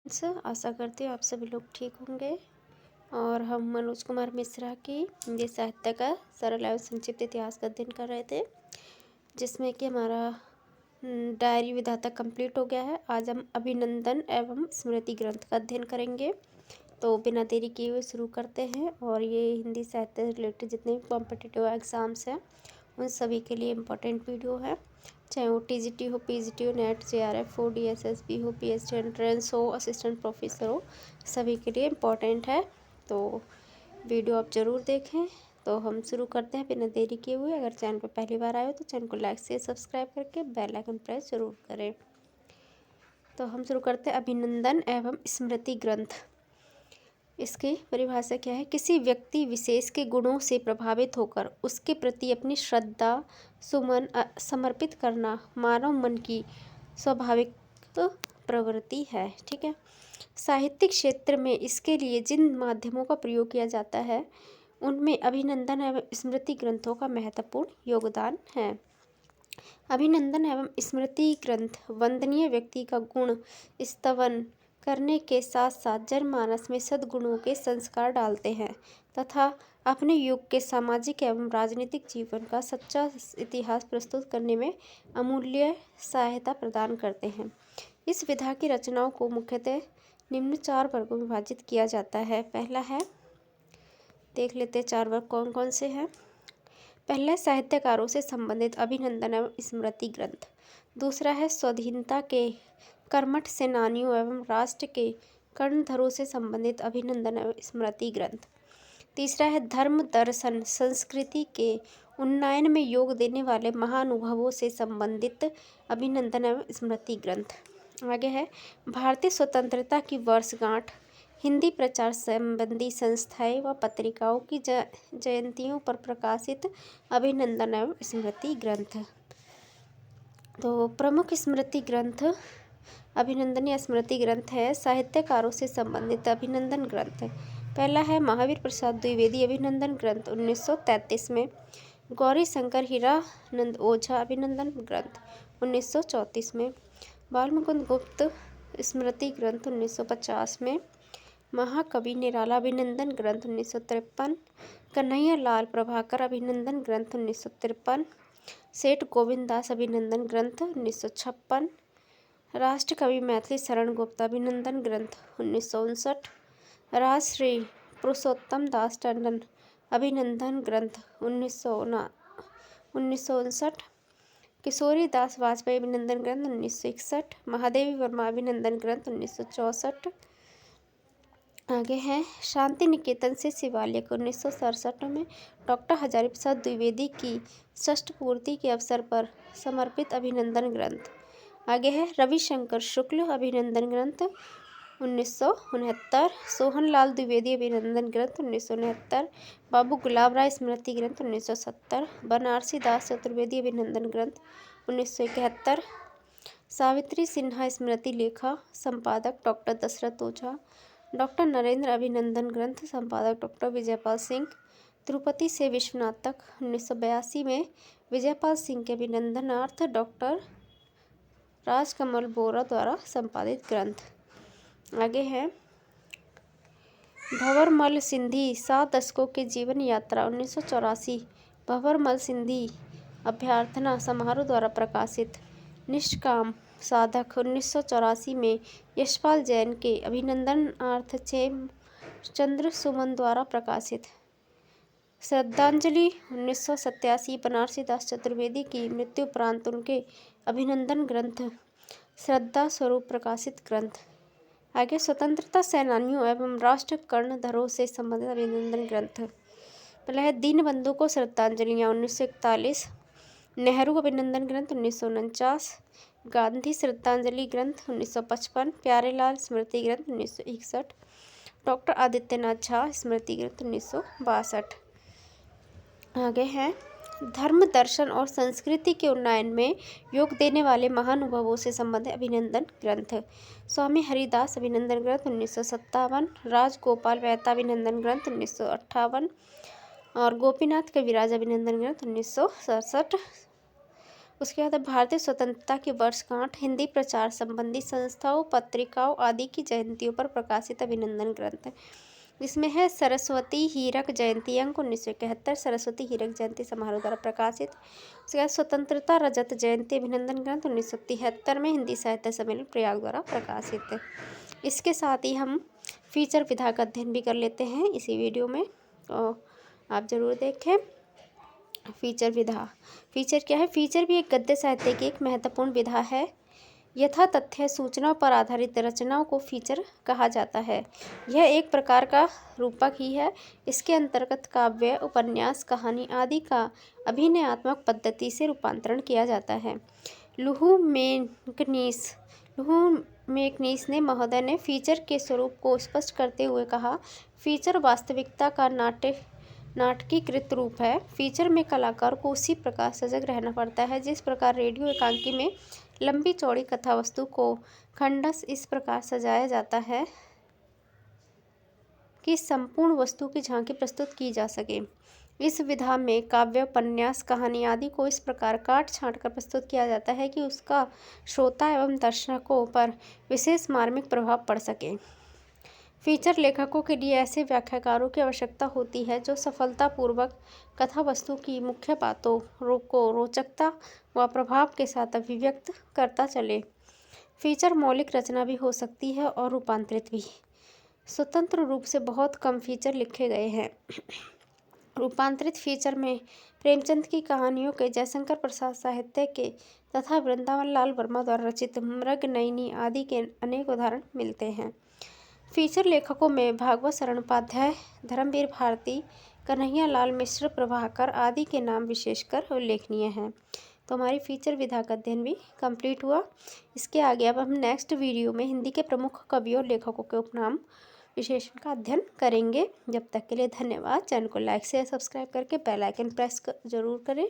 आशा करती हूँ आप सभी लोग ठीक होंगे। और हम मनोज कुमार मिश्रा की हिंदी साहित्य का सरल एवं संक्षिप्त इतिहास का अध्ययन कर रहे थे, जिसमें कि हमारा डायरी विधाता कंप्लीट हो गया है। आज हम अभिनंदन एवं स्मृति ग्रंथ का अध्ययन करेंगे। तो बिना देरी किए हुए शुरू करते हैं। और ये हिंदी साहित्य से रिलेटेड जितने भी कॉम्पिटिटिव एग्ज़ाम्स हैं उन सभी के लिए इम्पोर्टेंट वीडियो है, चाहे वो टीजीटी हो, पीजीटी हो, नेट, जेआरएफ हो, डीएसएसबी हो, पीएचडी एंट्रेंस हो, असिस्टेंट प्रोफेसर हो, सभी के लिए इम्पोर्टेंट है। तो वीडियो आप ज़रूर देखें। तो हम शुरू करते हैं बिना देरी किए हुए। अगर चैनल पर पहली बार आए हो तो चैनल को लाइक से सब्सक्राइब करके बेल आइकन प्रेस जरूर करें। तो हम शुरू करते हैं अभिनंदन एवं स्मृति ग्रंथ। इसकी परिभाषा क्या है? किसी व्यक्ति विशेष के गुणों से प्रभावित होकर उसके प्रति अपनी श्रद्धा सुमन समर्पित करना मानव मन की स्वाभाविक प्रवृत्ति है। ठीक है। साहित्यिक क्षेत्र में इसके लिए जिन माध्यमों का प्रयोग किया जाता है उनमें अभिनंदन एवं स्मृति ग्रंथों का महत्वपूर्ण योगदान है। अभिनंदन एवं स्मृति ग्रंथ वंदनीय व्यक्ति का गुण स्तवन करने के साथ साथ जनमानस में सद्गुणों के संस्कार डालते हैं तथा अपने युग के सामाजिक एवं राजनीतिक जीवन का सच्चा इतिहास प्रस्तुत करने में अमूल्य सहायता प्रदान करते हैं। इस विधा की रचनाओं को मुख्यतः निम्न 4 वर्गों में विभाजित किया जाता है। पहला है, देख लेते हैं 4 वर्ग कौन कौन से हैं। पहला, साहित्यकारों से संबंधित अभिनंदन एवं स्मृति ग्रंथ। दूसरा है, स्वाधीनता के कर्मठ सेनानियों एवं राष्ट्र के कर्णधरों से संबंधित अभिनंदन एवं स्मृति ग्रंथ। तीसरा है, धर्म दर्शन संस्कृति के उन्नयन में योग देने वाले महानुभवों से संबंधित अभिनंदन एवं स्मृति ग्रंथ। आगे है, भारतीय स्वतंत्रता की वर्षगांठ, हिंदी प्रचार संबंधी संस्थाएं व पत्रिकाओं की जयंतियों पर प्रकाशित अभिनंदन एवं स्मृति ग्रंथ। तो प्रमुख स्मृति ग्रंथ अभिनंदन या स्मृति ग्रंथ है साहित्यकारों से संबंधित अभिनंदन ग्रंथ। पहला है, महावीर प्रसाद द्विवेदी अभिनंदन ग्रंथ 1933 में। गौरी शंकर हीरानंद ओझा अभिनंदन ग्रंथ 1934 में। बालमुकुंद गुप्त स्मृति ग्रंथ 1950 में। महाकवि निराला अभिनंदन ग्रंथ 1953। कन्हैया लाल प्रभाकर अभिनंदन ग्रंथ 1953। सेठ गोविंद दास अभिनंदन ग्रंथ 1956। राष्ट्रकवि मैथिली शरण गुप्त अभिनंदन ग्रंथ 1959। राजश्री पुरुषोत्तम दास टंडन अभिनंदन ग्रंथ 1959। किशोरी दास वाजपेयी अभिनंदन ग्रंथ 1961। महादेवी वर्मा अभिनंदन ग्रंथ 1964। आगे है, शांति निकेतन से शिवालिक 1967 में डॉक्टर हजारी प्रसाद द्विवेदी की षष्ठ पूर्ति के अवसर पर समर्पित अभिनंदन ग्रंथ। आगे है, रविशंकर शुक्ल अभिनंदन ग्रंथ 1969। सोहनलाल द्विवेदी अभिनंदन ग्रंथ 1969। बाबू गुलाब राय स्मृति ग्रंथ 1970। बनारसी दास चतुर्वेदी अभिनंदन ग्रंथ 1971। सावित्री सिन्हा स्मृति लेखा संपादक डॉक्टर दशरथ ओझा। डॉक्टर नरेंद्र अभिनंदन ग्रंथ संपादक डॉक्टर विजयपाल सिंह। तिरुपति से विश्वनाथ तक 1982 में विजयपाल सिंह के अभिनंदनार्थ डॉक्टर राजकमल बोरा द्वारा संपादित ग्रंथ। आगे है, भंवरमल सिंधी 7 दशकों के जीवन यात्रा 1984 भंवरमल सिंधी अभ्यर्थना समारोह द्वारा प्रकाशित। निष्काम साधक 1984 में यशपाल जैन के अभिनंदनार्थ चंद्र सुमन द्वारा प्रकाशित। श्रद्धांजलि 1987 बनारसी दास चतुर्वेदी की मृत्यु उपरांत उनके अभिनंदन ग्रंथ श्रद्धा स्वरूप प्रकाशित ग्रंथ। आगे, स्वतंत्रता सेनानियों एवं राष्ट्र कर्णधरों से संबंधित अभिनंदन ग्रंथ। पहला है, दीनबंधु को श्रद्धांजलियाँ 1941। नेहरू अभिनंदन ग्रंथ 1949। गांधी श्रद्धांजलि ग्रंथ 1955। प्यारेलाल स्मृति ग्रंथ 1961। डॉक्टर आदित्यनाथ झा स्मृति ग्रंथ 1962। आगे है, धर्म दर्शन और संस्कृति के उन्नयन में योग देने वाले महानुभवों से संबंधित अभिनंदन ग्रंथ। स्वामी हरिदास अभिनंदन ग्रंथ 1957। राजगोपाल मेहता अभिनंदन ग्रंथ 1958 और गोपीनाथ कविराज अभिनंदन ग्रंथ 1967। उसके बाद भारतीय स्वतंत्रता की वर्षगांठ, हिंदी प्रचार संबंधी संस्थाओं, पत्रिकाओं आदि की जयंतियों पर प्रकाशित अभिनंदन ग्रंथ, जिसमें है सरस्वती हीरक जयंती अंक 1971, सरस्वती हीरक जयंती समारोह द्वारा प्रकाशित। उसके बाद स्वतंत्रता रजत जयंती अभिनंदन ग्रंथ 1973 में हिंदी साहित्य सम्मेलन प्रयाग द्वारा प्रकाशित। इसके साथ ही हम फीचर विधा का अध्ययन भी कर लेते हैं इसी वीडियो में, तो आप ज़रूर देखें। फीचर विधा, फीचर क्या है? फीचर भी एक गद्य साहित्य की एक महत्वपूर्ण विधा है। यथा तथ्य सूचनाओं पर आधारित रचनाओं को फीचर कहा जाता है। यह एक प्रकार का रूपक ही है। इसके अंतर्गत काव्य, उपन्यास, कहानी आदि का अभिनयात्मक पद्धति से रूपांतरण किया जाता है। लुहु मेकनीस ने महोदय ने फीचर के स्वरूप को स्पष्ट करते हुए कहा, फीचर वास्तविकता का नाटकीकृत रूप है। फीचर में कलाकार को उसी प्रकार सजग रहना पड़ता है जिस प्रकार रेडियो एकांकी में लंबी चौड़ी कथा वस्तु को खंडस इस प्रकार सजाया जाता है कि संपूर्ण वस्तु की झांकी प्रस्तुत की जा सके। इस विधा में काव्य, उपन्यास, कहानी आदि को इस प्रकार काट छाँट कर प्रस्तुत किया जाता है कि उसका श्रोता एवं दर्शकों पर विशेष मार्मिक प्रभाव पड़ सके। फीचर लेखकों के लिए ऐसे व्याख्याकारों की आवश्यकता होती है जो सफलतापूर्वक कथा वस्तु की मुख्य बातों को रोचकता व प्रभाव के साथ अभिव्यक्त करता चले। फीचर मौलिक रचना भी हो सकती है और रूपांतरित भी। स्वतंत्र रूप से बहुत कम फीचर लिखे गए हैं। रूपांतरित फीचर में प्रेमचंद की कहानियों के, जयशंकर प्रसाद साहित्य के तथा वृंदावन लाल वर्मा द्वारा रचित मृगनयनी आदि के अनेक उदाहरण मिलते हैं। फीचर लेखकों में भागवत शरण उपाध्याय, धर्मवीर भारती, कन्हैया लाल मिश्र, प्रभाकर आदि के नाम विशेषकर उल्लेखनीय हैं। तो हमारी फीचर विधा का अध्ययन भी कंप्लीट हुआ। इसके आगे अब हम नेक्स्ट वीडियो में हिंदी के प्रमुख कवियों और लेखकों के उपनाम विशेषण का अध्ययन करेंगे। जब तक के लिए धन्यवाद। चैनल को लाइक शेयर सब्सक्राइब करके बेल आइकन प्रेस जरूर करें।